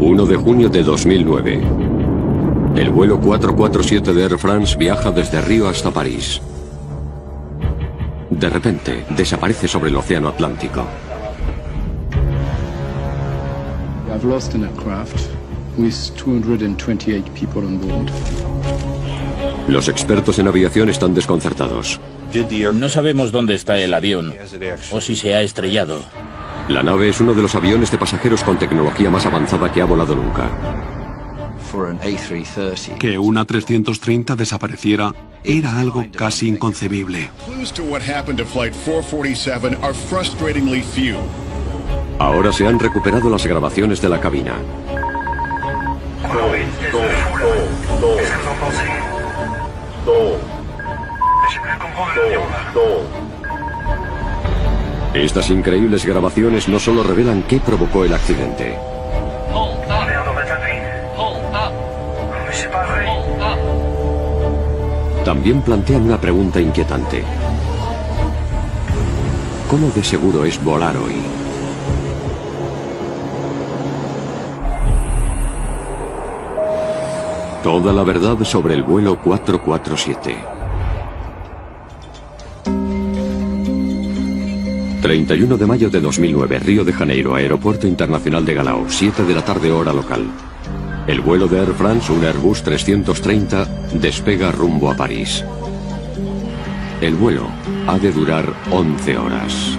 1 de junio de 2009. El vuelo 447 de Air France viaja desde Río hasta París. De repente, desaparece sobre el océano Atlántico. I've lost an aircraft with 228 people on board. Los expertos en aviación están desconcertados. No sabemos dónde está el avión o si se ha estrellado. La nave es uno de los aviones de pasajeros con tecnología más avanzada que ha volado nunca. Que una 330 desapareciera era algo casi inconcebible. Ahora se han recuperado las grabaciones de la cabina. Estas increíbles grabaciones no solo revelan qué provocó el accidente. También plantean una pregunta inquietante. ¿Cómo de seguro es volar hoy? Toda la verdad sobre el vuelo 447. 31 de mayo de 2009, Río de Janeiro, Aeropuerto Internacional de Galeão, 7 de la tarde hora local. El vuelo de Air France, un Airbus 330, despega rumbo a París. El vuelo ha de durar 11 horas.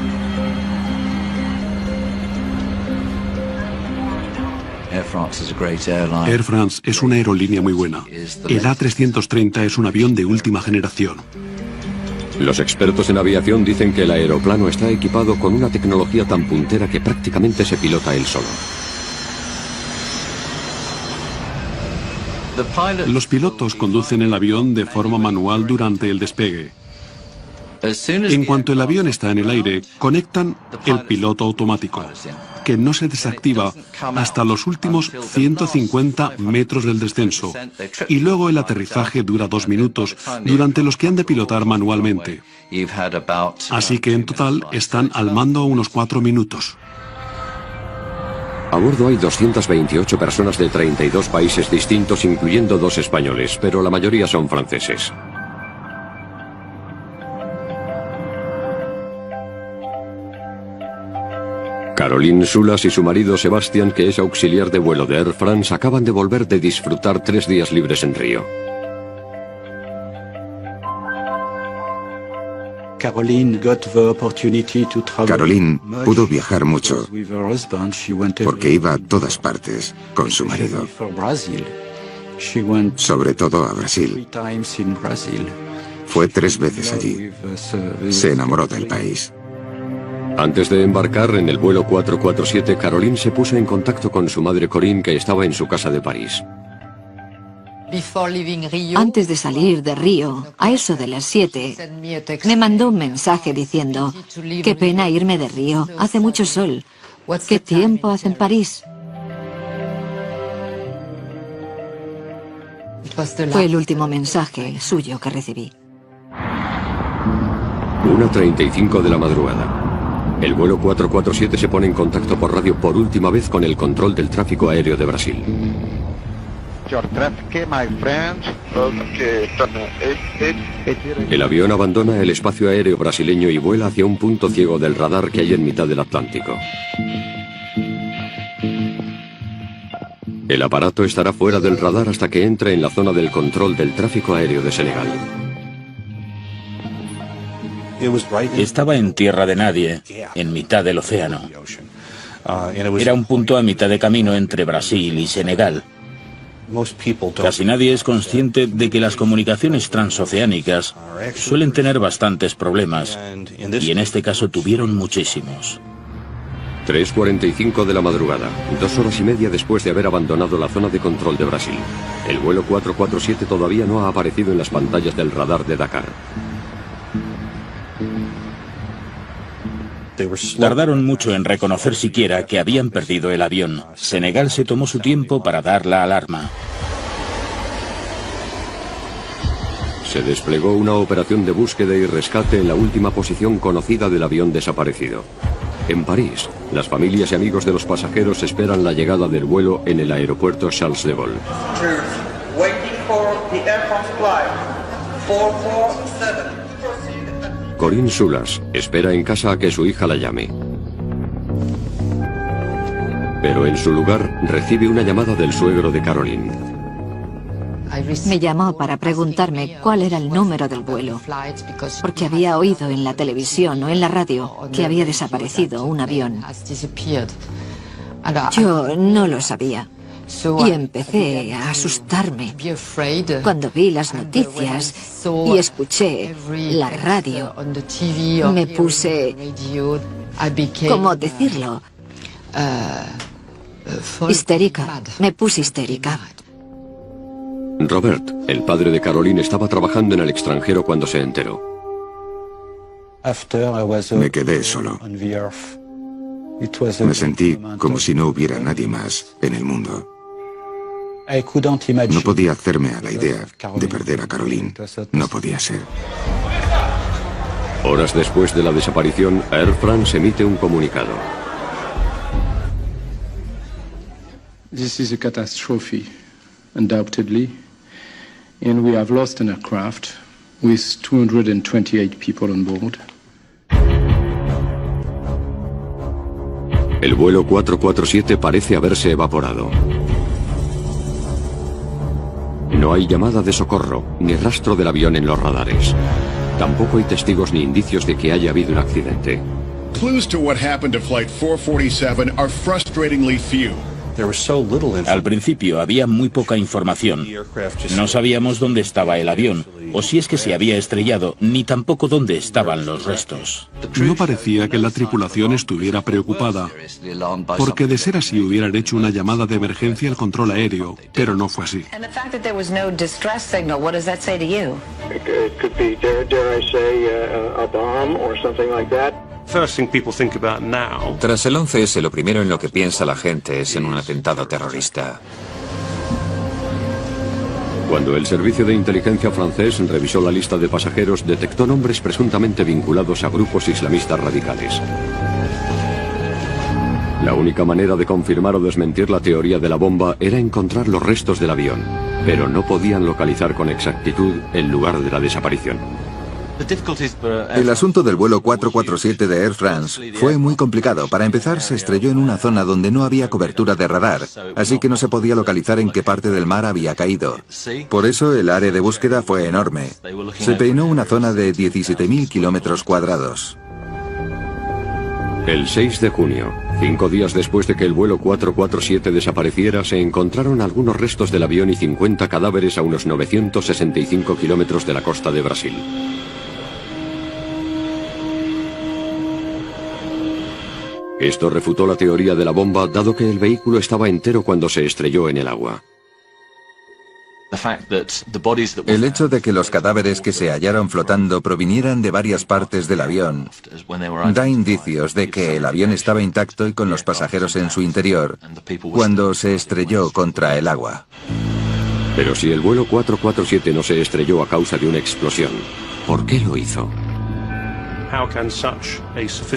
Air France es una aerolínea muy buena. El A330 es un avión de última generación. Los expertos en aviación dicen que el aeroplano está equipado con una tecnología tan puntera que prácticamente se pilota él solo. Los pilotos conducen el avión de forma manual durante el despegue. En cuanto el avión está en el aire, conectan el piloto automático, que no se desactiva hasta los últimos 150 metros del descenso, y luego el aterrizaje dura 2 minutos, durante los que han de pilotar manualmente. Así que en total están al mando unos 4 minutos. A bordo hay 228 personas de 32 países distintos, incluyendo 2 españoles, pero la mayoría son franceses. Caroline Soulas y su marido Sebastián, que es auxiliar de vuelo de Air France, acaban de volver de disfrutar 3 días libres en Río. Caroline pudo viajar mucho porque iba a todas partes con su marido, sobre todo a Brasil. Fue 3 veces allí. Se enamoró del país. Antes de embarcar en el vuelo 447, Caroline se puso en contacto con su madre Corinne, que estaba en su casa de París. Antes de salir de Río, a eso de las 7, me mandó un mensaje diciendo: qué pena irme de Río, hace mucho sol. ¿Qué tiempo hace en París? Fue el último mensaje suyo que recibí. 1:35 de la madrugada. El vuelo 447 se pone en contacto por radio por última vez con el control del tráfico aéreo de Brasil. El avión abandona el espacio aéreo brasileño y vuela hacia un punto ciego del radar que hay en mitad del Atlántico. El aparato estará fuera del radar hasta que entre en la zona del control del tráfico aéreo de Senegal. Estaba en tierra de nadie, en mitad del océano. Era un punto a mitad de camino entre Brasil y Senegal. Casi nadie es consciente de que las comunicaciones transoceánicas suelen tener bastantes problemas, y en este caso tuvieron muchísimos. 3:45 de la madrugada, 2 horas y media después de haber abandonado la zona de control de Brasil. El vuelo 447 todavía no ha aparecido en las pantallas del radar de Dakar. Tardaron mucho en reconocer siquiera que habían perdido el avión. Senegal se tomó su tiempo para dar la alarma. Se desplegó una operación de búsqueda y rescate en la última posición conocida del avión desaparecido. En París, las familias y amigos de los pasajeros esperan la llegada del vuelo en el aeropuerto Charles de Gaulle. Corinne Sulas espera en casa a que su hija la llame. Pero en su lugar recibe una llamada del suegro de Caroline. Me llamó para preguntarme cuál era el número del vuelo, porque había oído en la televisión o en la radio que había desaparecido un avión. Yo no lo sabía y empecé a asustarme cuando vi las noticias y escuché la radio. Me puse, ¿cómo decirlo? Histérica. Me puse histérica. Robert, el padre de Caroline, estaba trabajando en el extranjero cuando se enteró. Me quedé solo. Me sentí como si no hubiera nadie más en el mundo. No podía hacerme a la idea de perder a Caroline. No podía ser. Horas después de la desaparición, Air France emite un comunicado. This is a catastrophe, undoubtedly. And we have lost an aircraft with 228 people on board. El vuelo 447 parece haberse evaporado. No hay llamada de socorro, ni rastro del avión en los radares. Tampoco hay testigos ni indicios de que haya habido un accidente. Clues to what happened to Flight 447 are frustratingly few. Al principio había muy poca información. No sabíamos dónde estaba el avión, o si es que se había estrellado, ni tampoco dónde estaban los restos. No parecía que la tripulación estuviera preocupada, porque de ser así hubieran hecho una llamada de emergencia al control aéreo, pero no fue así. Tras el 11S, lo primero en lo que piensa la gente es en un atentado terrorista. Cuando el servicio de inteligencia francés revisó la lista de pasajeros, detectó nombres presuntamente vinculados a grupos islamistas radicales. La única manera de confirmar o desmentir la teoría de la bomba era encontrar los restos del avión, pero no podían localizar con exactitud el lugar de la desaparición. El asunto del vuelo 447 de Air France fue muy complicado. Para empezar, se estrelló en una zona donde no había cobertura de radar, así que no se podía localizar en qué parte del mar había caído. Por eso el área de búsqueda fue enorme. Se peinó una zona de 17.000 kilómetros cuadrados. El 6 de junio, 5 días después de que el vuelo 447 desapareciera, se encontraron algunos restos del avión y 50 cadáveres a unos 965 kilómetros de la costa de Brasil. Esto refutó la teoría de la bomba, dado que el vehículo estaba entero cuando se estrelló en el agua. El hecho de que los cadáveres que se hallaron flotando provinieran de varias partes del avión da indicios de que el avión estaba intacto y con los pasajeros en su interior cuando se estrelló contra el agua. Pero si el vuelo 447 no se estrelló a causa de una explosión, ¿por qué lo hizo?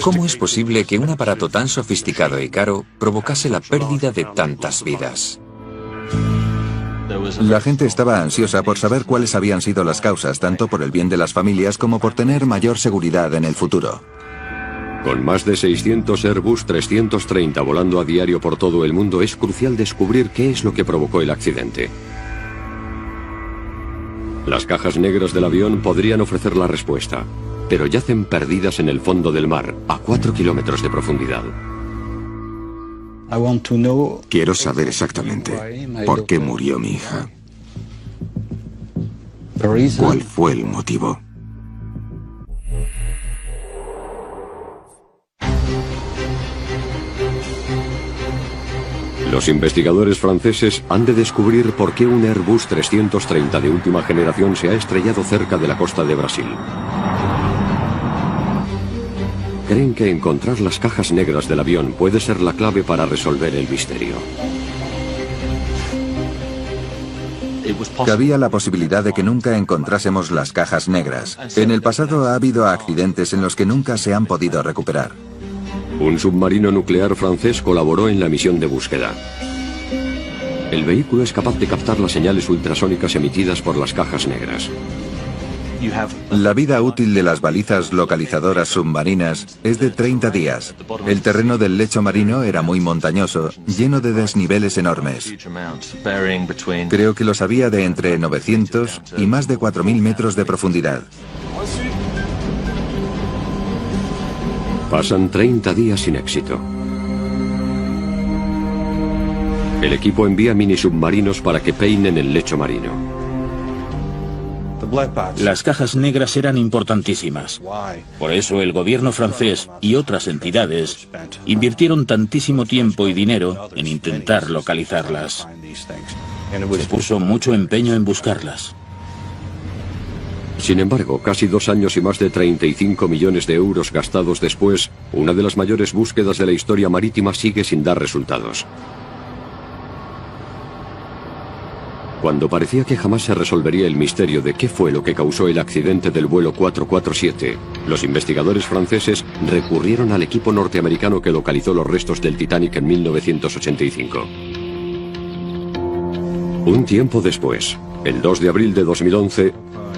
¿Cómo es posible que un aparato tan sofisticado y caro provocase la pérdida de tantas vidas? La gente estaba ansiosa por saber cuáles habían sido las causas, tanto por el bien de las familias como por tener mayor seguridad en el futuro. Con más de 600 Airbus 330 volando a diario por todo el mundo, es crucial descubrir qué es lo que provocó el accidente. Las cajas negras del avión podrían ofrecer la respuesta, pero yacen perdidas en el fondo del mar, a 4 kilómetros de profundidad. Quiero saber exactamente por qué murió mi hija. ¿Cuál fue el motivo? Los investigadores franceses han de descubrir por qué un Airbus 330 de última generación se ha estrellado cerca de la costa de Brasil. Creen que encontrar las cajas negras del avión puede ser la clave para resolver el misterio. Cabía la posibilidad de que nunca encontrásemos las cajas negras. En el pasado ha habido accidentes en los que nunca se han podido recuperar. Un submarino nuclear francés colaboró en la misión de búsqueda. El vehículo es capaz de captar las señales ultrasónicas emitidas por las cajas negras. La vida útil de las balizas localizadoras submarinas es de 30 días. El terreno del lecho marino era muy montañoso, lleno de desniveles enormes. Creo que los había de entre 900 y más de 4.000 metros de profundidad. Pasan 30 días sin éxito. El equipo envía mini submarinos para que peinen el lecho marino. Las cajas negras eran importantísimas. Por eso el gobierno francés y otras entidades invirtieron tantísimo tiempo y dinero en intentar localizarlas. Se puso mucho empeño en buscarlas. Sin embargo, casi 2 años y más de 35 millones de euros gastados después, una de las mayores búsquedas de la historia marítima sigue sin dar resultados. Cuando parecía que jamás se resolvería el misterio de qué fue lo que causó el accidente del vuelo 447, los investigadores franceses recurrieron al equipo norteamericano que localizó los restos del Titanic en 1985. Un tiempo después, el 2 de abril de 2011,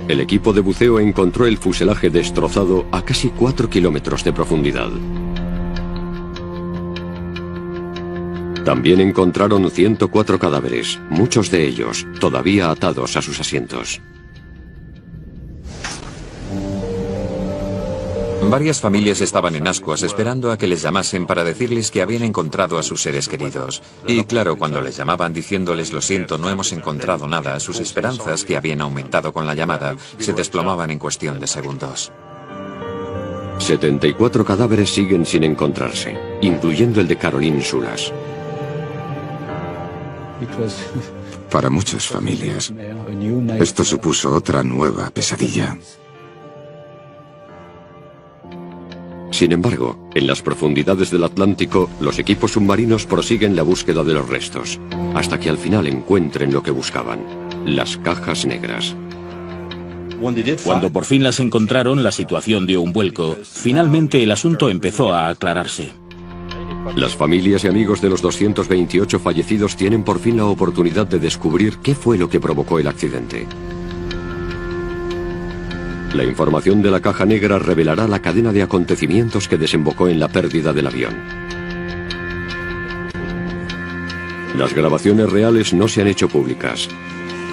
el equipo de buceo encontró el fuselaje destrozado a casi 4 kilómetros de profundidad. También encontraron 104 cadáveres, muchos de ellos todavía atados a sus asientos. Varias familias estaban en ascuas esperando a que les llamasen para decirles que habían encontrado a sus seres queridos. Y claro, cuando les llamaban diciéndoles lo siento, no hemos encontrado nada, sus esperanzas, que habían aumentado con la llamada, se desplomaban en cuestión de segundos. 74 cadáveres siguen sin encontrarse, incluyendo el de Caroline Soulas. Para muchas familias, esto supuso otra nueva pesadilla. Sin embargo, en las profundidades del Atlántico, los equipos submarinos prosiguen la búsqueda de los restos, hasta que al final encuentren lo que buscaban, las cajas negras. Cuando por fin las encontraron, la situación dio un vuelco. Finalmente el asunto empezó a aclararse. Las familias y amigos de los 228 fallecidos tienen por fin la oportunidad de descubrir qué fue lo que provocó el accidente. La información de la caja negra revelará la cadena de acontecimientos que desembocó en la pérdida del avión. Las grabaciones reales no se han hecho públicas,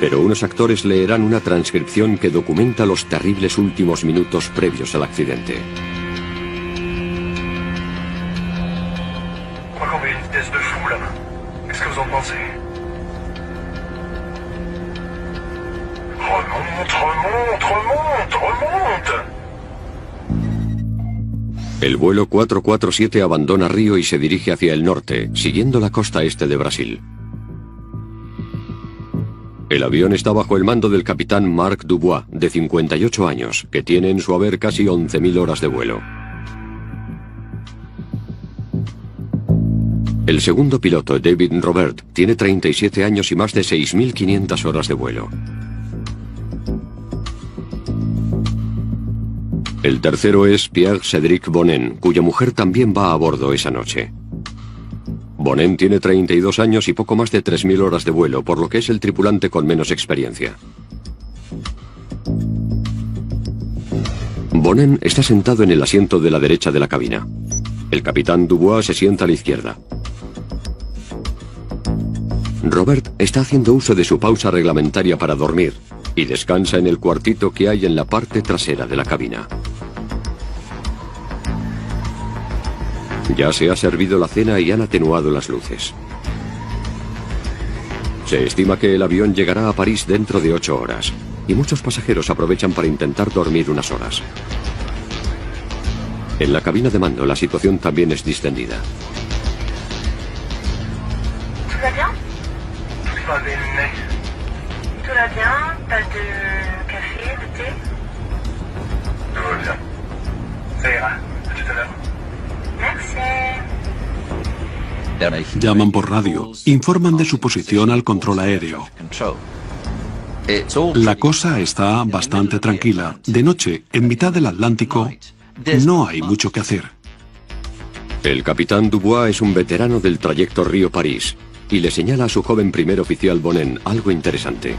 pero unos actores leerán una transcripción que documenta los terribles últimos minutos previos al accidente. El vuelo 447 abandona Río y se dirige hacia el norte, siguiendo la costa este de Brasil. El avión está bajo el mando del capitán Marc Dubois, de 58 años, que tiene en su haber casi 11.000 horas de vuelo. El segundo piloto, David Robert, tiene 37 años y más de 6.500 horas de vuelo. El tercero es Pierre-Cédric Bonin, cuya mujer también va a bordo esa noche. Bonin tiene 32 años y poco más de 3.000 horas de vuelo, por lo que es el tripulante con menos experiencia. Bonin está sentado en el asiento de la derecha de la cabina. El capitán Dubois se sienta a la izquierda. Robert está haciendo uso de su pausa reglamentaria para dormir y descansa en el cuartito que hay en la parte trasera de la cabina. Ya se ha servido la cena y han atenuado las luces. Se estima que el avión llegará a París dentro de 8 horas, y muchos pasajeros aprovechan para intentar dormir unas horas. En la cabina de mando la situación también es distendida. ¿Todo bien? Todo bien. ¿Todo bien? ¿Pas de café, de té? Todo bien. Ça ira. A tout à l'heure. Llaman por radio, informan de su posición al control aéreo. La cosa está bastante tranquila. De noche, en mitad del Atlántico, no hay mucho que hacer. El capitán Dubois es un veterano del trayecto Río-París y le señala a su joven primer oficial Bonin algo interesante.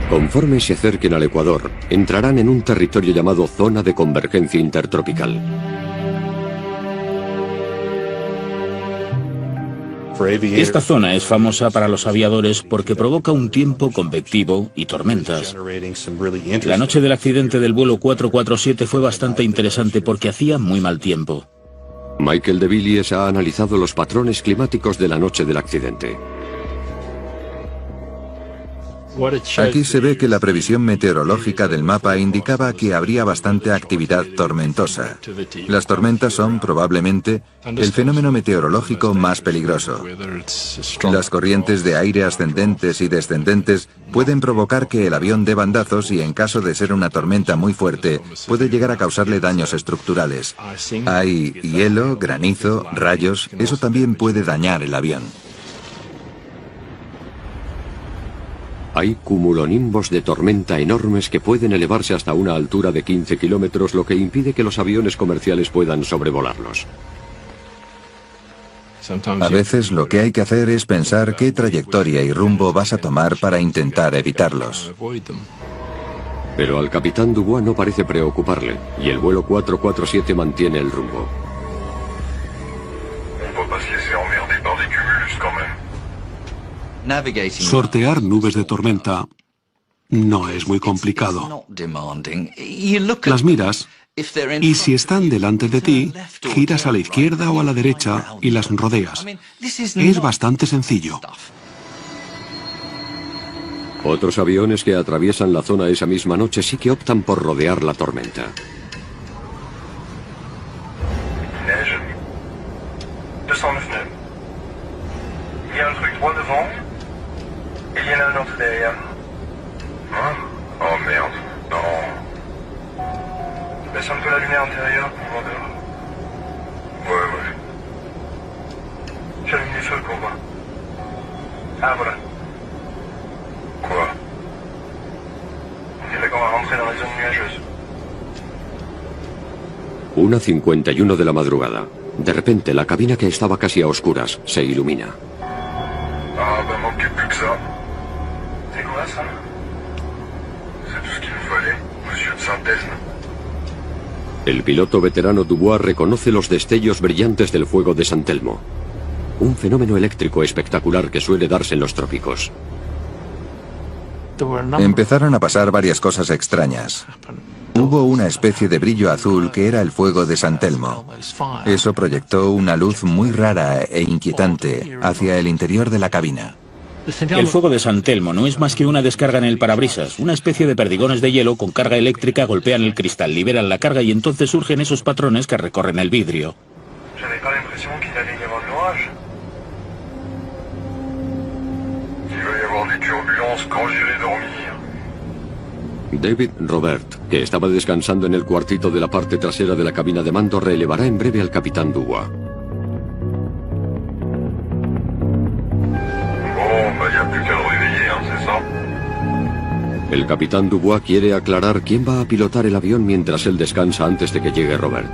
Conforme se acerquen al Ecuador, entrarán en un territorio llamado Zona de Convergencia Intertropical. Esta zona es famosa para los aviadores porque provoca un tiempo convectivo y tormentas. La noche del accidente del vuelo 447 fue bastante interesante porque hacía muy mal tiempo. Michael de Villiers ha analizado los patrones climáticos de la noche del accidente. Aquí se ve que la previsión meteorológica del mapa indicaba que habría bastante actividad tormentosa. Las tormentas son, probablemente, el fenómeno meteorológico más peligroso. Las corrientes de aire ascendentes y descendentes pueden provocar que el avión dé bandazos y, en caso de ser una tormenta muy fuerte, puede llegar a causarle daños estructurales. Hay hielo, granizo, rayos, eso también puede dañar el avión. Hay cumulonimbos de tormenta enormes que pueden elevarse hasta una altura de 15 kilómetros, lo que impide que los aviones comerciales puedan sobrevolarlos. A veces lo que hay que hacer es pensar qué trayectoria y rumbo vas a tomar para intentar evitarlos. Pero al capitán Dubois no parece preocuparle, y el vuelo 447 mantiene el rumbo. Sortear nubes de tormenta no es muy complicado. Las miras y si están delante de ti, giras a la izquierda o a la derecha y las rodeas. Es bastante sencillo. Otros aviones que atraviesan la zona esa misma noche sí que optan por rodear la tormenta. Il y en a un autre derrière. Hein? Oh merde, non. Baisse un peu la lumière intérieure pour voir dehors. Ouais. J'allume les feux pour voir. Ah voilà. Quoi? On dirait qu'on va rentrer dans les zones nuageuses. 1:51 de la madrugada. De repente, la cabina que estaba casi a oscuras se ilumina. Ah bah manquait plus que ça. C'est quoi ça? C'est tout ce qu'il nous fallait, monsieur de Saint-Esme. El piloto veterano Dubois reconoce los destellos brillantes del fuego de San Telmo, un fenómeno eléctrico espectacular que suele darse en los trópicos. Empezaron a pasar varias cosas extrañas. Hubo una especie de brillo azul que era el fuego de San Telmo. Eso proyectó una luz muy rara e inquietante hacia el interior de la cabina. El fuego de San Telmo no es más que una descarga en el parabrisas. Una especie de perdigones de hielo con carga eléctrica golpean el cristal, liberan la carga y entonces surgen esos patrones que recorren el vidrio. David Robert, que estaba descansando en el cuartito de la parte trasera de la cabina de mando, relevará en breve al capitán Dubois. El capitán Dubois quiere aclarar quién va a pilotar el avión mientras él descansa antes de que llegue Robert.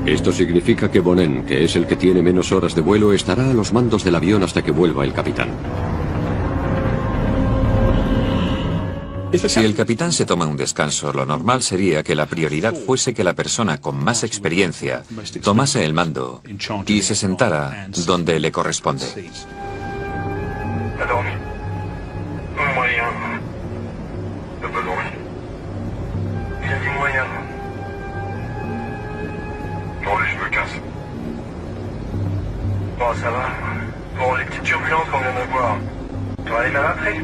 Esto significa que Bonin, que es el que tiene menos horas de vuelo, estará a los mandos del avión hasta que vuelva el capitán. Si el capitán se toma un descanso, lo normal sería que la prioridad fuese que la persona con más experiencia tomase el mando y se sentara donde le corresponde. Bon, ça va. Bon, les petites turbulences qu'on vient d'avoir. Tu vas aller même après?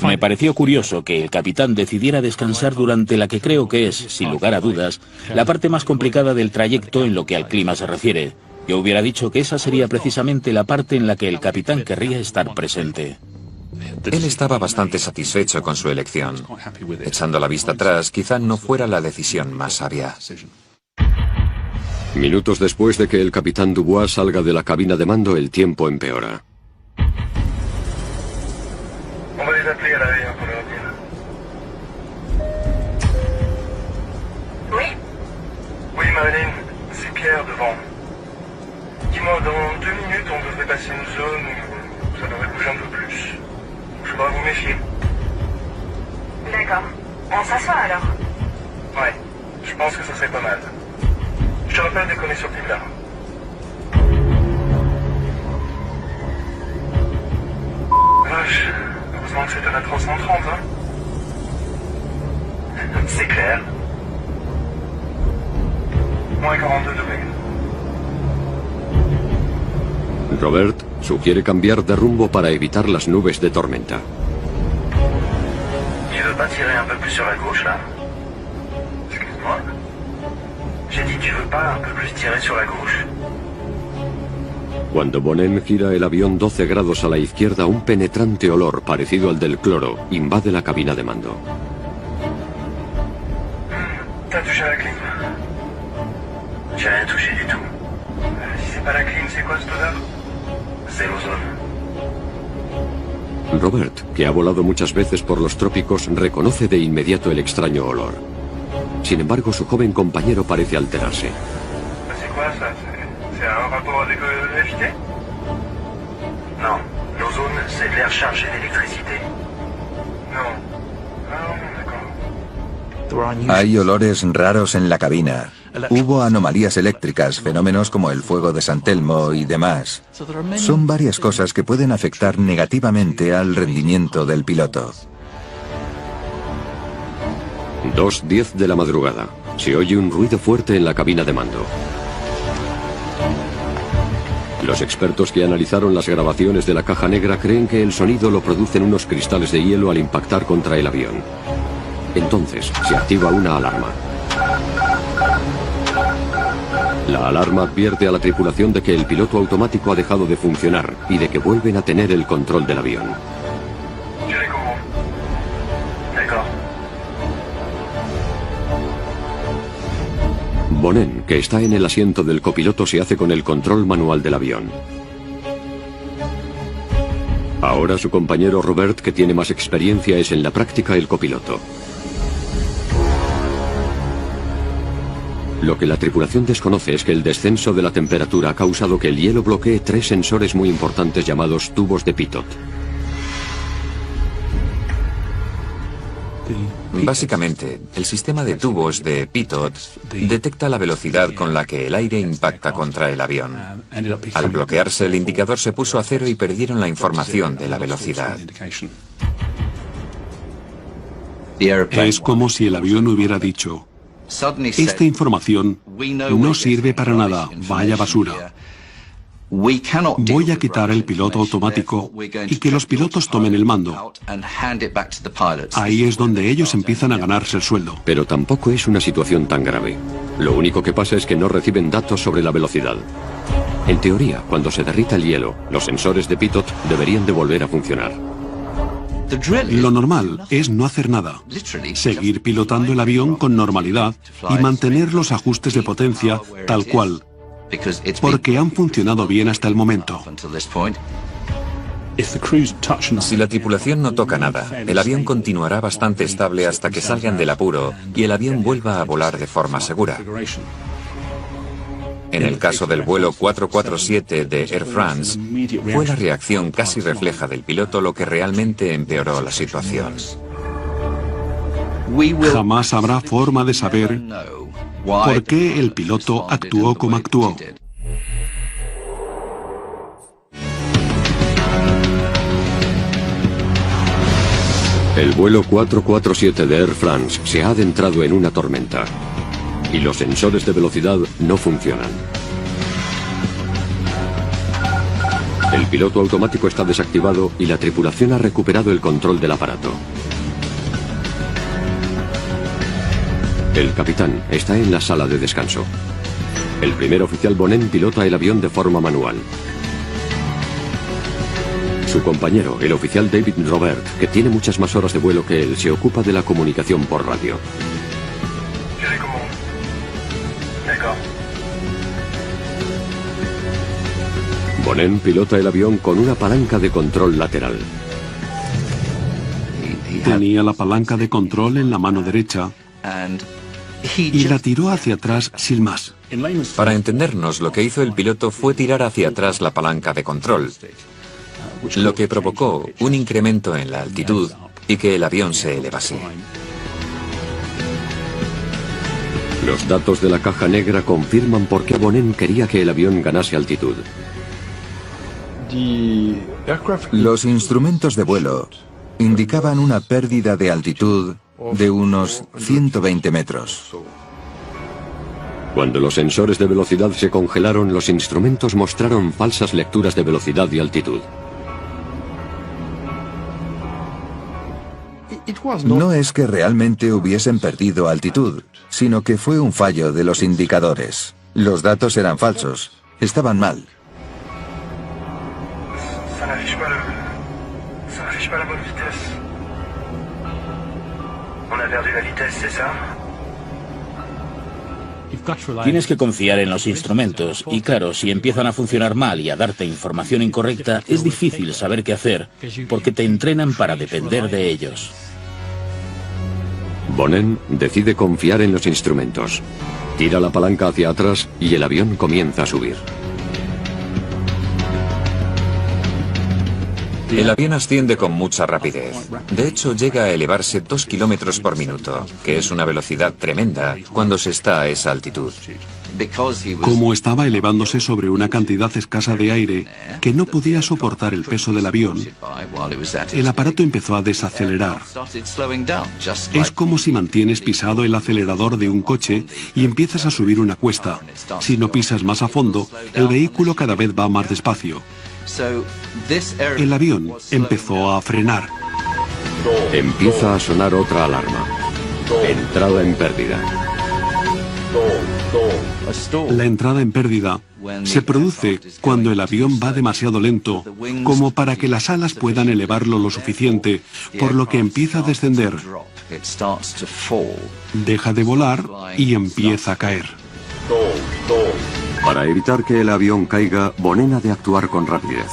Me pareció curioso que el capitán decidiera descansar durante la que creo que es, sin lugar a dudas, la parte más complicada del trayecto en lo que al clima se refiere. Yo hubiera dicho que esa sería precisamente la parte en la que el capitán querría estar presente. Él estaba bastante satisfecho con su elección. Echando la vista atrás, quizá no fuera la decisión más sabia. Minutos después de que el capitán Dubois salga de la cabina de mando, el tiempo empeora. Oui, Madeleine, c'est Pierre devant. Dis-moi, dans 2 minutes, on devrait passer une zone où ça devrait bouger un peu plus. Faudra vous méfier. D'accord. On s'assoit alors? Ouais, je pense que ça serait pas mal. Je te rappelle dès qu'on est sur Pibla. Vache, heureusement que c'était la 330, hein? C'est clair. Moins 42 degrés. Robert sugiere cambiar de rumbo para evitar las nubes de tormenta. Tu veux pas tirer un peu plus sur la gauche, là? Excuse-moi. J'ai dit, tu veux pas un peu plus tirer sur la gauche? Cuando Bonin gira el avión 12 grados a la izquierda, un penetrante olor parecido al del cloro invade la cabina de mando. T'as touché à la clim? J'ai rien touché du tout. Si c'est pas la clim, c'est quoi cette odeur? C'est l'ozone. Robert, que ha volado muchas veces por los trópicos, reconoce de inmediato el extraño olor. Sin embargo, su joven compañero parece alterarse. C'est quoi ça? C'est un rapport avec l'électricité? Non, l'ozone, c'est de l'air chargé d'électricité. Non. Ah, d'accord. Hay olores raros en la cabina. Hubo anomalías eléctricas, fenómenos como el fuego de San Telmo y demás. Son varias cosas que pueden afectar negativamente al rendimiento del piloto. 2:10 de la madrugada. Se oye un ruido fuerte en la cabina de mando. Los expertos que analizaron las grabaciones de la caja negra creen que el sonido lo producen unos cristales de hielo al impactar contra el avión. Entonces, se activa una alarma. La alarma advierte a la tripulación de que el piloto automático ha dejado de funcionar y de que vuelven a tener el control del avión. Bonin, que está en el asiento del copiloto, se hace con el control manual del avión. Ahora su compañero Robert, que tiene más experiencia, es en la práctica el copiloto. Lo que la tripulación desconoce es que el descenso de la temperatura ha causado que el hielo bloquee 3 sensores muy importantes llamados tubos de pitot. Básicamente, el sistema de tubos de pitot detecta la velocidad con la que el aire impacta contra el avión. Al bloquearse, el indicador se puso a 0 y perdieron la información de la velocidad. Es como si el avión hubiera dicho: esta información no sirve para nada, vaya basura. Voy a quitar el piloto automático y que los pilotos tomen el mando. Ahí es donde ellos empiezan a ganarse el sueldo. Pero tampoco es una situación tan grave. Lo único que pasa es que no reciben datos sobre la velocidad. En teoría, cuando se derrita el hielo, los sensores de pitot deberían de volver a funcionar. Lo normal es no hacer nada, seguir pilotando el avión con normalidad y mantener los ajustes de potencia tal cual, porque han funcionado bien hasta el momento. Si la tripulación no toca nada, el avión continuará bastante estable hasta que salgan del apuro y el avión vuelva a volar de forma segura. En el caso del vuelo 447 de Air France, fue la reacción casi refleja del piloto lo que realmente empeoró la situación. Jamás habrá forma de saber por qué el piloto actuó como actuó. El vuelo 447 de Air France se ha adentrado en una tormenta y los sensores de velocidad no funcionan. El piloto automático está desactivado y la tripulación ha recuperado el control del aparato. El capitán está en la sala de descanso. El primer oficial Bonin pilota el avión de forma manual. Su compañero, el oficial David Robert, que tiene muchas más horas de vuelo que él, se ocupa de la comunicación por radio. Bonin pilota el avión con una palanca de control lateral. Tenía la palanca de control en la mano derecha y la tiró hacia atrás sin más. Para entendernos, lo que hizo el piloto fue tirar hacia atrás la palanca de control, lo que provocó un incremento en la altitud y que el avión se elevase. Los datos de la caja negra confirman por qué Bonin quería que el avión ganase altitud. Los instrumentos de vuelo indicaban una pérdida de altitud de unos 120 metros. Cuando los sensores de velocidad se congelaron, los instrumentos mostraron falsas lecturas de velocidad y altitud. No es que realmente hubiesen perdido altitud, sino que fue un fallo de los indicadores. Los datos eran falsos, estaban mal. Tienes que confiar en los instrumentos y claro, si empiezan a funcionar mal y a darte información incorrecta, es difícil saber qué hacer porque te entrenan para depender de ellos. Bonin decide confiar en los instrumentos. Tira la palanca hacia atrás y el avión comienza a subir. El avión asciende con mucha rapidez. De hecho, llega a elevarse 2 kilómetros por minuto, que es una velocidad tremenda cuando se está a esa altitud. Como estaba elevándose sobre una cantidad escasa de aire que no podía soportar el peso del avión, el aparato empezó a desacelerar. Es como si mantienes pisado el acelerador de un coche y empiezas a subir una cuesta. Si no pisas más a fondo, el vehículo cada vez va más despacio. El avión empezó a frenar. Empieza a sonar otra alarma. Entrada en pérdida. La entrada en pérdida se produce cuando el avión va demasiado lento como para que las alas puedan elevarlo lo suficiente, por lo que empieza a descender. Deja de volar y empieza a caer. Para evitar que el avión caiga, Bonin ha de actuar con rapidez.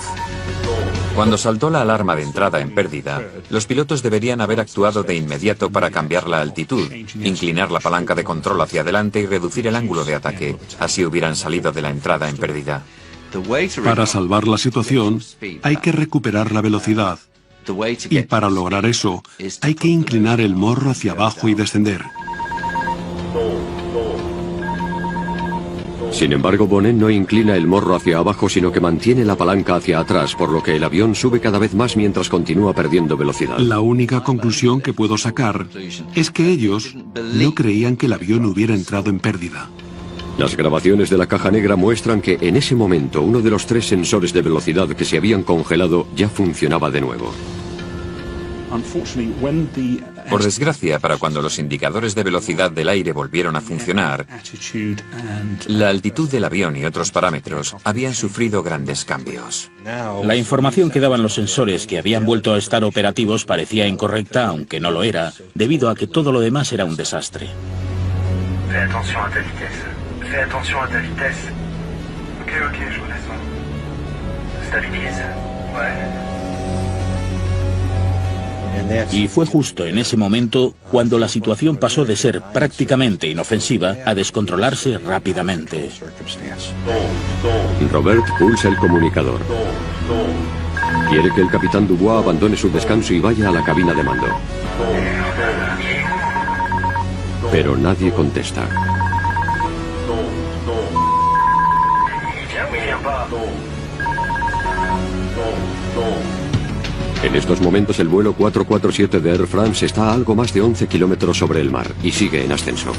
Cuando saltó la alarma de entrada en pérdida, los pilotos deberían haber actuado de inmediato para cambiar la altitud, inclinar la palanca de control hacia adelante y reducir el ángulo de ataque. Así hubieran salido de la entrada en pérdida. Para salvar la situación, hay que recuperar la velocidad. Y para lograr eso, hay que inclinar el morro hacia abajo y descender. Sin embargo, Bonin no inclina el morro hacia abajo, sino que mantiene la palanca hacia atrás, por lo que el avión sube cada vez más mientras continúa perdiendo velocidad. La única conclusión que puedo sacar es que ellos no creían que el avión hubiera entrado en pérdida. Las grabaciones de la caja negra muestran que en ese momento uno de los 3 sensores de velocidad que se habían congelado ya funcionaba de nuevo. Por desgracia, para cuando los indicadores de velocidad del aire volvieron a funcionar, la altitud del avión y otros parámetros habían sufrido grandes cambios. La información que daban los sensores que habían vuelto a estar operativos parecía incorrecta, aunque no lo era, debido a que todo lo demás era un desastre. Fais attention à ta vitesse. Fais attention à ta vitesse. Ok, je redescends. Stabilise. Ouais. Y fue justo en ese momento cuando la situación pasó de ser prácticamente inofensiva a descontrolarse rápidamente. Robert pulsa el comunicador. Quiere que el capitán Dubois abandone su descanso y vaya a la cabina de mando. Pero nadie contesta. En estos momentos el vuelo 447 de Air France está a algo más de 11 kilómetros sobre el mar y sigue en ascenso.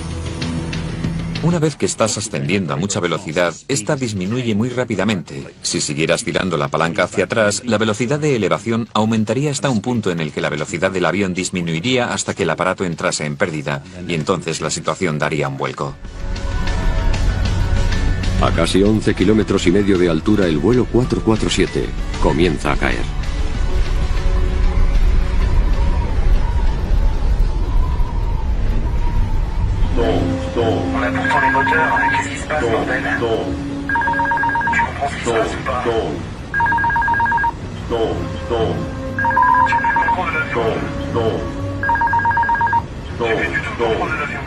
Una vez que estás ascendiendo a mucha velocidad, esta disminuye muy rápidamente. Si siguieras tirando la palanca hacia atrás, la velocidad de elevación aumentaría hasta un punto en el que la velocidad del avión disminuiría hasta que el aparato entrase en pérdida, y entonces la situación daría un vuelco. A casi 11 kilómetros y medio de altura, el vuelo 447 comienza a caer. On a pourtant les moteurs, qu'est-ce qui se passe, bordel? Tu comprends ce qui se passe ou pas? Tu peux plus contrôle de l'avion. J'ai plus du tout le contrôle de l'avion.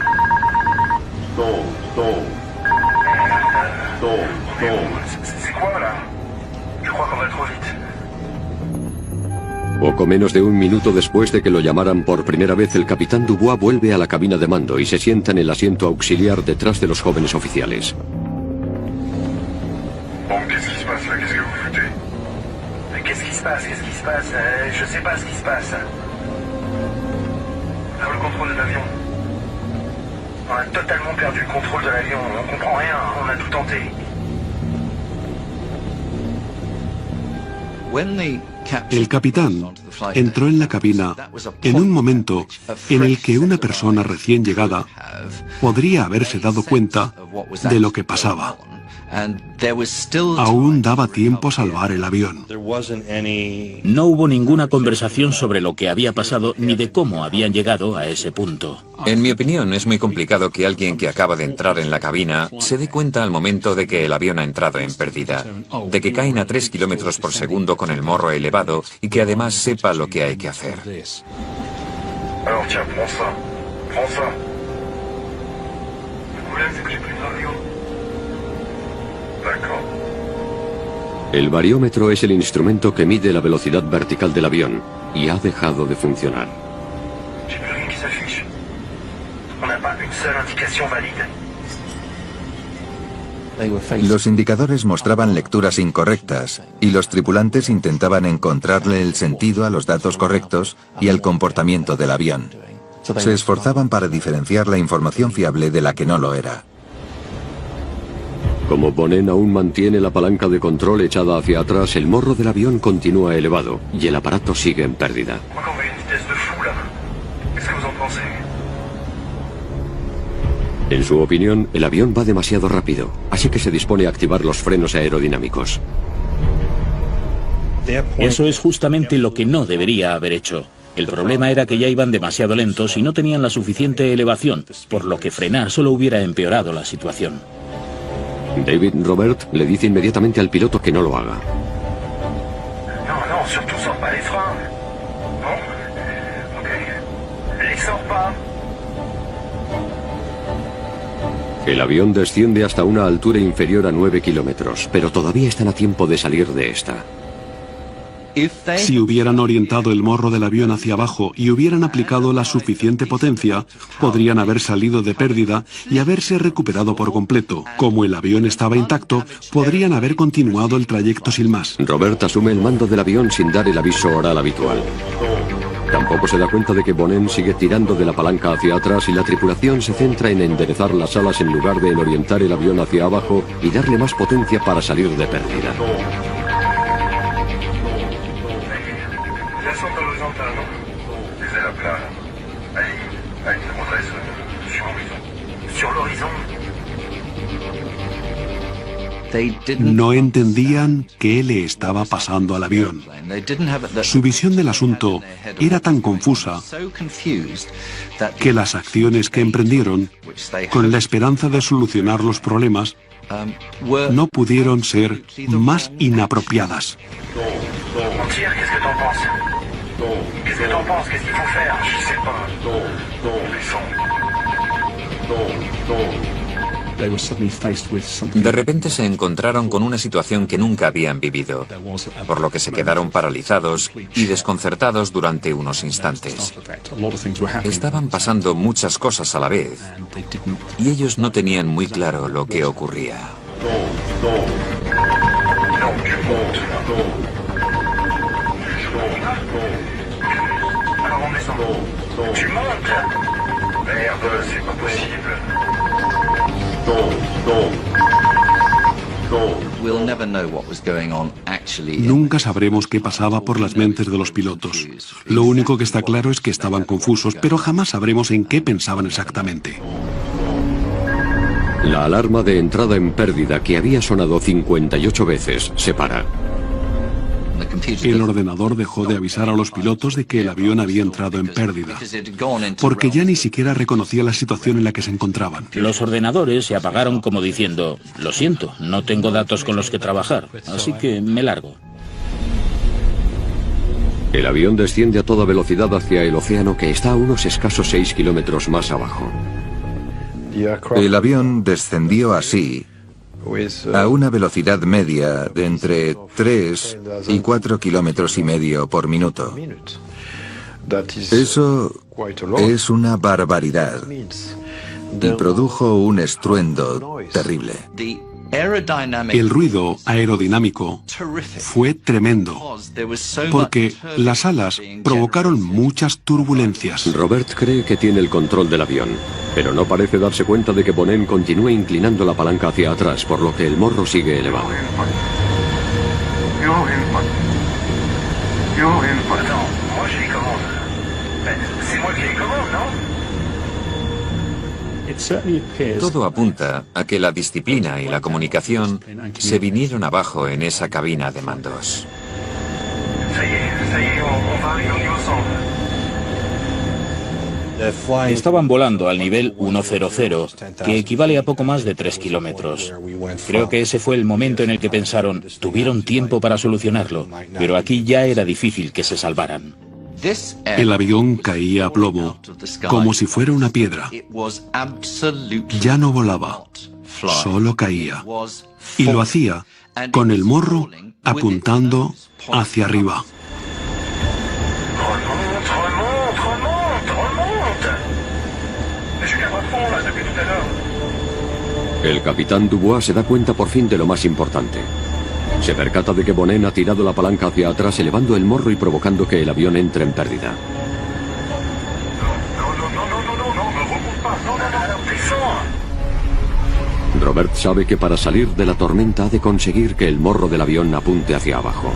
C'est quoi là? Je crois qu'on va trop vite. Poco menos de un minuto después de que lo llamaran por primera vez, el capitán Dubois vuelve a la cabina de mando y se sienta en el asiento auxiliar detrás de los jóvenes oficiales. Bon, qu'est-ce qui se passe là? Qu'est-ce que vous foutez? Mais qu'est-ce qui se passe? Qu'est-ce qui se passe? Je sais pas ce qui se passe. Sur le contrôle de l'avion. On a totalement perdu le contrôle de l'avion. On comprend rien. On a tout tenté. El capitán entró en la cabina en un momento en el que una persona recién llegada podría haberse dado cuenta de lo que pasaba. Aún daba tiempo salvar el avión. No hubo ninguna conversación sobre lo que había pasado ni de cómo habían llegado a ese punto. En mi opinión, es muy complicado que alguien que acaba de entrar en la cabina se dé cuenta al momento de que el avión ha entrado en pérdida, de que caen a 3 kilómetros por segundo con el morro elevado y que además sepa lo que hay que hacer. Alors tiens, prends ça. Prends ça. Le problème, c'est que j'ai plus de radio. D'accord. El bariómetro es el instrumento que mide la velocidad vertical del avión y ha dejado de funcionar. J'ai plus rien qui s'affiche. On n'a pas une seule indication valide. Los indicadores mostraban lecturas incorrectas y los tripulantes intentaban encontrarle el sentido a los datos correctos y al comportamiento del avión. Se esforzaban para diferenciar la información fiable de la que no lo era. Como Bonnen aún mantiene la palanca de control echada hacia atrás, el morro del avión continúa elevado y el aparato sigue en pérdida. En su opinión, el avión va demasiado rápido, así que se dispone a activar los frenos aerodinámicos. Eso es justamente lo que no debería haber hecho. El problema era que ya iban demasiado lentos y no tenían la suficiente elevación, por lo que frenar solo hubiera empeorado la situación. David Robert le dice inmediatamente al piloto que no lo haga. No, surtout sors pas les freins. ¿No? Ok. Les sors pas. El avión desciende hasta una altura inferior a 9 kilómetros, pero todavía están a tiempo de salir de esta. Si hubieran orientado el morro del avión hacia abajo y hubieran aplicado la suficiente potencia, podrían haber salido de pérdida y haberse recuperado por completo. Como el avión estaba intacto, podrían haber continuado el trayecto sin más. Robert asume el mando del avión sin dar el aviso oral habitual. Tampoco se da cuenta de que Bonnen sigue tirando de la palanca hacia atrás y la tripulación se centra en enderezar las alas en lugar de en orientar el avión hacia abajo y darle más potencia para salir de pérdida. No entendían qué le estaba pasando al avión. Su visión del asunto era tan confusa que las acciones que emprendieron, con la esperanza de solucionar los problemas, no pudieron ser más inapropiadas. De repente se encontraron con una situación que nunca habían vivido, por lo que se quedaron paralizados y desconcertados durante unos instantes. Estaban pasando muchas cosas a la vez y ellos no tenían muy claro lo que ocurría. Nunca sabremos qué pasaba por las mentes de los pilotos. Lo único que está claro es que estaban confusos, pero jamás sabremos en qué pensaban exactamente. La alarma de entrada en pérdida, que había sonado 58 veces, se para. El ordenador dejó de avisar a los pilotos de que el avión había entrado en pérdida, porque ya ni siquiera reconocía la situación en la que se encontraban. Los ordenadores se apagaron como diciendo, lo siento, no tengo datos con los que trabajar, así que me largo. El avión desciende a toda velocidad hacia el océano, que está a unos escasos 6 kilómetros más abajo. El avión descendió así, a una velocidad media de entre 3 y 4 kilómetros y medio por minuto. Eso es una barbaridad y produjo un estruendo terrible. El ruido aerodinámico fue tremendo, porque las alas provocaron muchas turbulencias. Robert cree que tiene el control del avión, pero no parece darse cuenta de que Bonin continúa inclinando la palanca hacia atrás, por lo que el morro sigue elevado. Todo apunta a que la disciplina y la comunicación se vinieron abajo en esa cabina de mandos. Estaban volando al nivel 100, que equivale a poco más de 3 kilómetros. Creo que ese fue el momento en el que pensaron, tuvieron tiempo para solucionarlo, pero aquí ya era difícil que se salvaran. El avión caía a plomo, como si fuera una piedra. Ya no volaba, solo caía. Y lo hacía con el morro apuntando hacia arriba. El capitán Dubois se da cuenta por fin de lo más importante. Se percata de que Bonin ha tirado la palanca hacia atrás, elevando el morro y provocando que el avión entre en pérdida. Robert sabe que para salir de la tormenta ha de conseguir que el morro del avión apunte hacia abajo.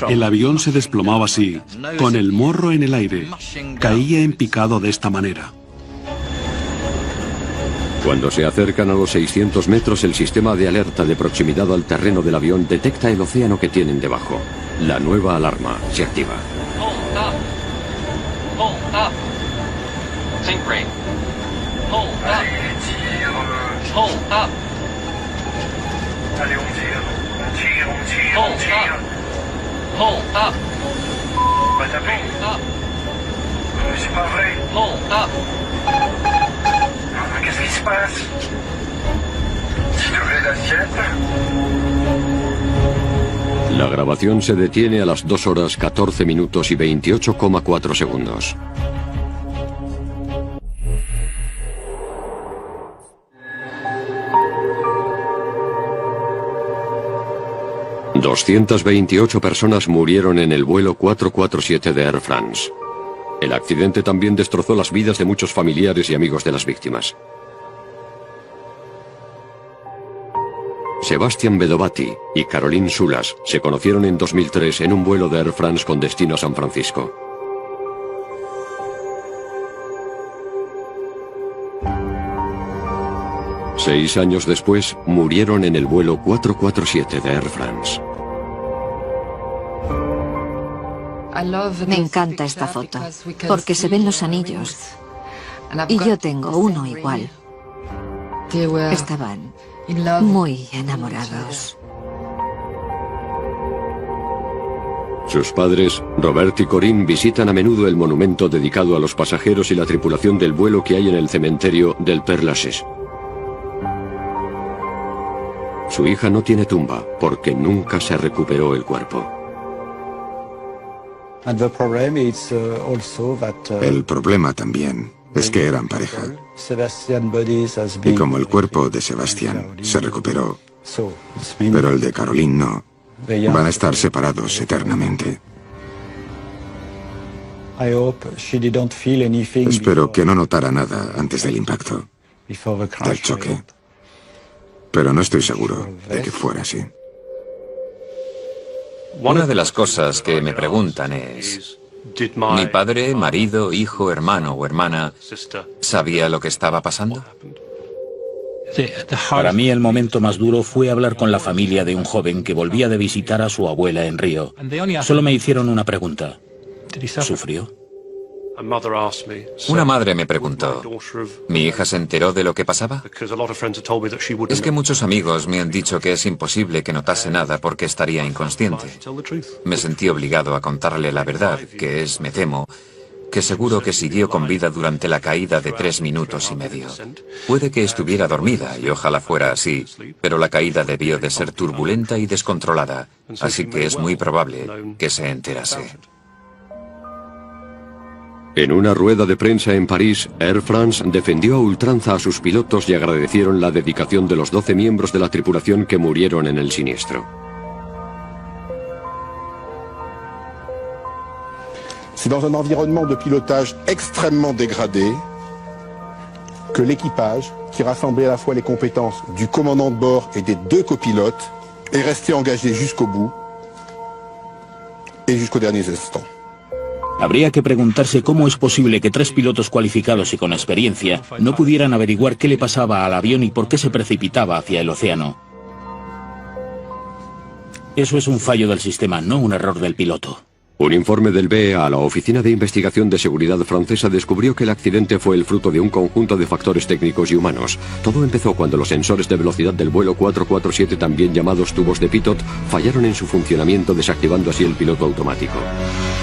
El avión se desplomaba así, con el morro en el aire. Caía en picado de esta manera. Cuando se acercan a los 600 metros, el sistema de alerta de proximidad al terreno del avión detecta el océano que tienen debajo. La nueva alarma se activa. Qu'est-ce qui se passe? Tirez l'assiette. La grabación se detiene a las 2 horas 14 minutos y 28,4 segundos. ...228 personas murieron en el vuelo 447 de Air France. El accidente también destrozó las vidas de muchos familiares y amigos de las víctimas. Sebastian Bedovati y Caroline Soulas se conocieron en 2003 en un vuelo de Air France con destino a San Francisco. Seis años después, murieron en el vuelo 447 de Air France. Me encanta esta foto, porque se ven los anillos. Y yo tengo uno igual. Estaban muy enamorados. Sus padres, Robert y Corinne, visitan a menudo el monumento dedicado a los pasajeros y la tripulación del vuelo que hay en el cementerio del Père Lachaise. Su hija no tiene tumba, porque nunca se recuperó el cuerpo. El problema también es que eran pareja. Y como el cuerpo de Sebastián se recuperó, pero el de Caroline no, Van a estar separados eternamente. Espero que no notara nada antes del impacto, del choque. Pero no estoy seguro de que fuera así. Una de las cosas que me preguntan es, ¿mi padre, marido, hijo, hermano o hermana sabía lo que estaba pasando? Para mí el momento más duro fue hablar con la familia de un joven que volvía de visitar a su abuela en Río. Solo me hicieron una pregunta. ¿Sufrió? Una madre me preguntó, ¿mi hija se enteró de lo que pasaba? Es que muchos amigos me han dicho que es imposible que notase nada porque estaría inconsciente. Me sentí obligado a contarle la verdad, que es, me temo, que seguro que siguió con vida durante la caída de 3 minutos y medio. Puede que estuviera dormida, y ojalá fuera así, pero la caída debió de ser turbulenta y descontrolada, así que es muy probable que se enterase. En una rueda de prensa en París, Air France defendió a ultranza a sus pilotos y agradecieron la dedicación de los 12 miembros de la tripulación que murieron en el siniestro. C'est dans un environnement de pilotage extrêmement dégradé que l'équipage, qui rassemblait à la fois les compétences du commandant de bord et des 2 copilotes, est resté engagé jusqu'au bout et jusqu'aux derniers instants. Habría que preguntarse cómo es posible que 3 pilotos cualificados y con experiencia no pudieran averiguar qué le pasaba al avión y por qué se precipitaba hacia el océano. Eso es un fallo del sistema, no un error del piloto. Un informe del BEA a la Oficina de Investigación de Seguridad francesa descubrió que el accidente fue el fruto de un conjunto de factores técnicos y humanos. Todo empezó cuando los sensores de velocidad del vuelo 447, también llamados tubos de pitot, fallaron en su funcionamiento, desactivando así el piloto automático.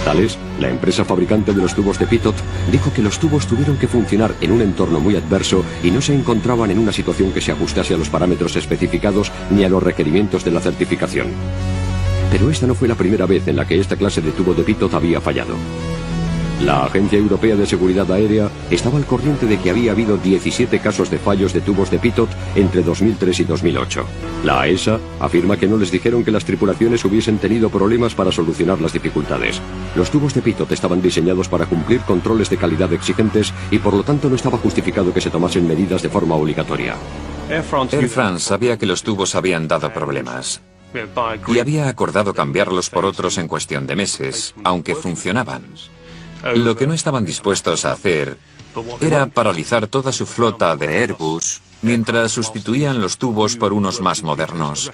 Thales, la empresa fabricante de los tubos de pitot, dijo que los tubos tuvieron que funcionar en un entorno muy adverso y no se encontraban en una situación que se ajustase a los parámetros especificados ni a los requerimientos de la certificación. Pero esta no fue la primera vez en la que esta clase de tubo de pitot había fallado. La Agencia Europea de Seguridad Aérea estaba al corriente de que había habido 17 casos de fallos de tubos de pitot entre 2003 y 2008. La AESA afirma que no les dijeron que las tripulaciones hubiesen tenido problemas para solucionar las dificultades. Los tubos de pitot estaban diseñados para cumplir controles de calidad exigentes y por lo tanto no estaba justificado que se tomasen medidas de forma obligatoria. Air France sabía que los tubos habían dado problemas y había acordado cambiarlos por otros en cuestión de meses, aunque funcionaban. Lo que no estaban dispuestos a hacer era paralizar toda su flota de Airbus mientras sustituían los tubos por unos más modernos.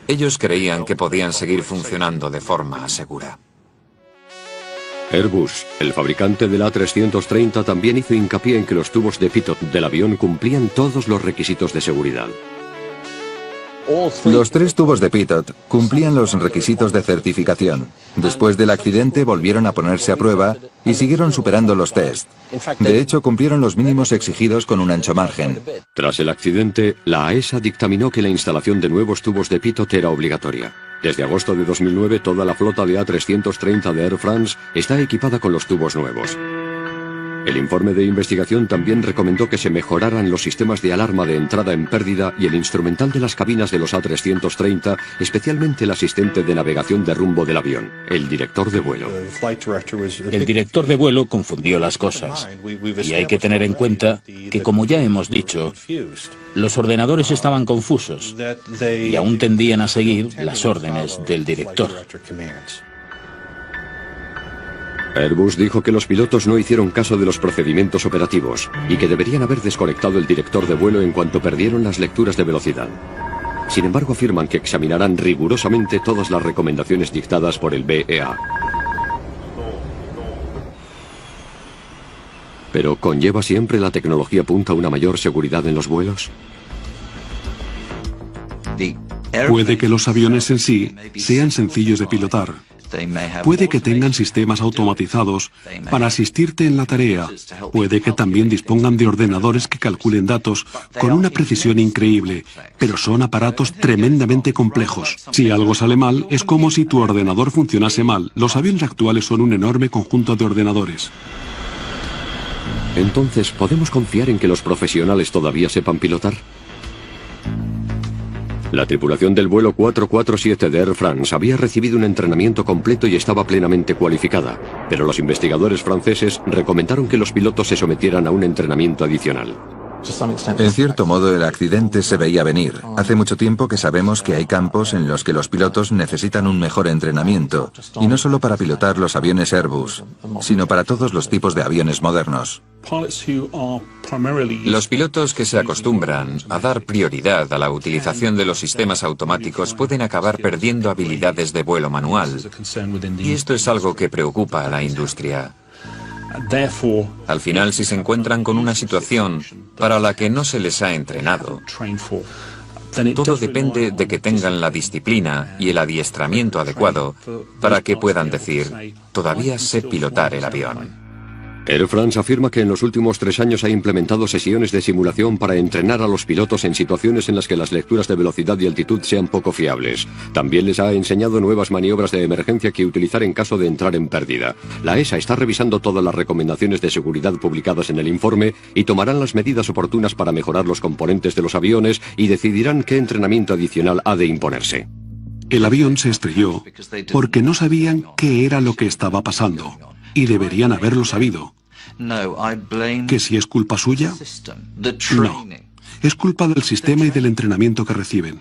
Ellos creían que podían seguir funcionando de forma segura. Airbus, el fabricante del A330, también hizo hincapié en que los tubos de pitot del avión cumplían todos los requisitos de seguridad. Los 3 tubos de pitot cumplían los requisitos de certificación. Después del accidente volvieron a ponerse a prueba y siguieron superando los test. De hecho, cumplieron los mínimos exigidos con un ancho margen. Tras el accidente, la AESA dictaminó que la instalación de nuevos tubos de pitot era obligatoria. Desde agosto de 2009, toda la flota de A330 de Air France está equipada con los tubos nuevos. El informe de investigación también recomendó que se mejoraran los sistemas de alarma de entrada en pérdida y el instrumental de las cabinas de los A330, especialmente el asistente de navegación de rumbo del avión, el director de vuelo. El director de vuelo confundió las cosas. Y hay que tener en cuenta que, como ya hemos dicho, los ordenadores estaban confusos y aún tendían a seguir las órdenes del director. Airbus dijo que los pilotos no hicieron caso de los procedimientos operativos y que deberían haber desconectado el director de vuelo en cuanto perdieron las lecturas de velocidad. Sin embargo, afirman que examinarán rigurosamente todas las recomendaciones dictadas por el BEA. ¿Pero conlleva siempre la tecnología punta una mayor seguridad en los vuelos? Puede que los aviones en sí sean sencillos de pilotar. Puede que tengan sistemas automatizados para asistirte en la tarea. Puede que también dispongan de ordenadores que calculen datos con una precisión increíble, pero son aparatos tremendamente complejos. Si algo sale mal, es como si tu ordenador funcionase mal. Los aviones actuales son un enorme conjunto de ordenadores. Entonces, ¿podemos confiar en que los profesionales todavía sepan pilotar? La tripulación del vuelo 447 de Air France había recibido un entrenamiento completo y estaba plenamente cualificada, pero los investigadores franceses recomendaron que los pilotos se sometieran a un entrenamiento adicional. En cierto modo, el accidente se veía venir. Hace mucho tiempo que sabemos que hay campos en los que los pilotos necesitan un mejor entrenamiento, y no solo para pilotar los aviones Airbus, sino para todos los tipos de aviones modernos. Los pilotos que se acostumbran a dar prioridad a la utilización de los sistemas automáticos pueden acabar perdiendo habilidades de vuelo manual, y esto es algo que preocupa a la industria. Al final, si se encuentran con una situación para la que no se les ha entrenado, todo depende de que tengan la disciplina y el adiestramiento adecuado para que puedan decir, todavía sé pilotar el avión. Air France afirma que en los últimos 3 años ha implementado sesiones de simulación para entrenar a los pilotos en situaciones en las que las lecturas de velocidad y altitud sean poco fiables. También les ha enseñado nuevas maniobras de emergencia que utilizar en caso de entrar en pérdida. La ESA está revisando todas las recomendaciones de seguridad publicadas en el informe y tomarán las medidas oportunas para mejorar los componentes de los aviones y decidirán qué entrenamiento adicional ha de imponerse. El avión se estrelló porque no sabían qué era lo que estaba pasando, y deberían haberlo sabido. ¿Que si es culpa suya? No. Es culpa del sistema y del entrenamiento que reciben.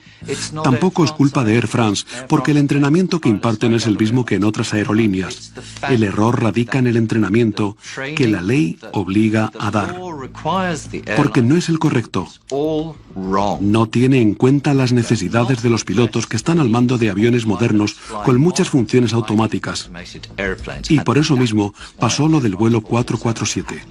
Tampoco es culpa de Air France, porque el entrenamiento que imparten es el mismo que en otras aerolíneas. El error radica en el entrenamiento que la ley obliga a dar, porque no es el correcto. No tiene en cuenta las necesidades de los pilotos que están al mando de aviones modernos con muchas funciones automáticas. Y por eso mismo pasó lo del vuelo 447.